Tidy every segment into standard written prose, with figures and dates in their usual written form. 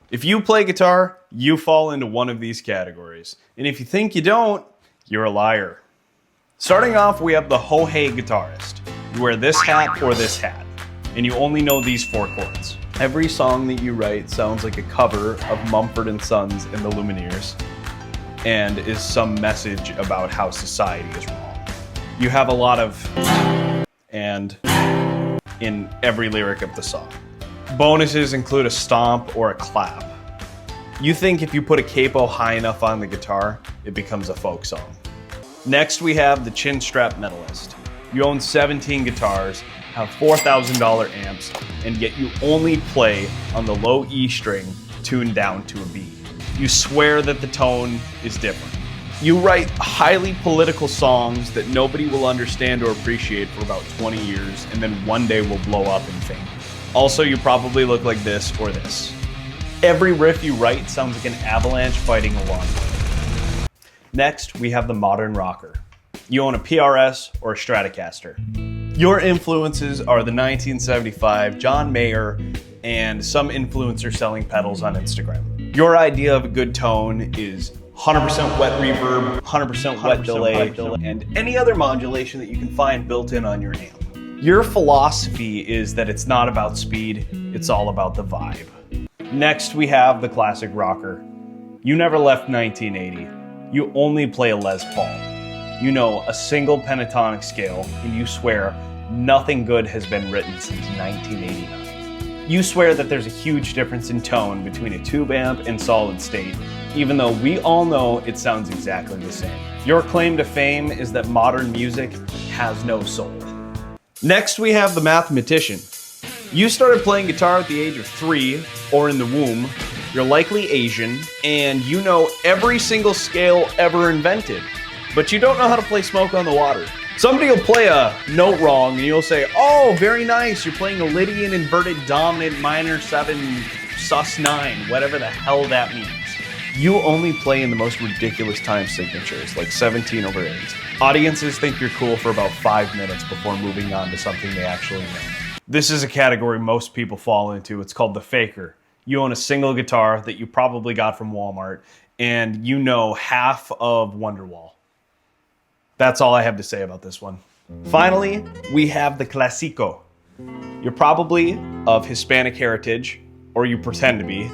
If you play guitar, you fall into one of these categories. And if you think you don't, you're a liar. Starting off, we have the ho-hey guitarist. You wear this hat or this hat, and you only know these 4 chords. Every song that you write sounds like a cover of Mumford & Sons and the Lumineers, and is some message about how society is wrong. You have a lot of and in every lyric of the song. Bonuses include a stomp or a clap. You think if you put a capo high enough on the guitar, it becomes a folk song. Next, we have the Chinstrap Metalist. You own 17 guitars, have $4,000 amps, and yet you only play on the low E string tuned down to a B. You swear that the tone is different. You write highly political songs that nobody will understand or appreciate for about 20 years, and then one day will blow up in fame. Also, you probably look like this or this. Every riff you write sounds like an avalanche fighting a lawnmower. Next, we have the modern rocker. You own a PRS or a Stratocaster. Your influences are the 1975 John Mayer and some influencer selling pedals on Instagram. Your idea of a good tone is 100% wet reverb, 100% wet delay, and any other modulation that you can find built in on your amp. Your philosophy is that it's not about speed, it's all about the vibe. Next, we have the classic rocker. You never left 1980. You only play a Les Paul. You know a single pentatonic scale, and you swear nothing good has been written since 1989. You swear that there's a huge difference in tone between a tube amp and solid state, even though we all know it sounds exactly the same. Your claim to fame is that modern music has no soul. Next, we have the Mathematician. You started playing guitar at the age of 3 or in the womb. You're likely Asian, and you know every single scale ever invented, but you don't know how to play Smoke on the Water. Somebody will play a note wrong, and you'll say, "Oh, very nice, you're playing a Lydian inverted dominant minor 7 sus 9, whatever the hell that means." You only play in the most ridiculous time signatures, like 17/8. Audiences think you're cool for about 5 minutes before moving on to something they actually know. This is a category most people fall into. It's called the faker. You own a single guitar that you probably got from Walmart, and you know half of Wonderwall. That's all I have to say about this one. Finally, we have the Classico. You're probably of Hispanic heritage, or you pretend to be.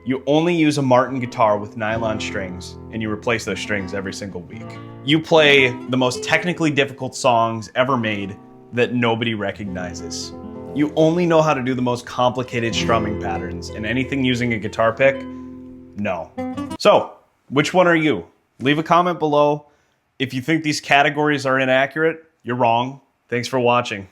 You only use a Martin guitar with nylon strings, and you replace those strings every single week. You play the most technically difficult songs ever made that nobody recognizes. You only know how to do the most complicated strumming patterns, and anything using a guitar pick, no. So, which one are you? Leave a comment below. If you think these categories are inaccurate, you're wrong. Thanks for watching.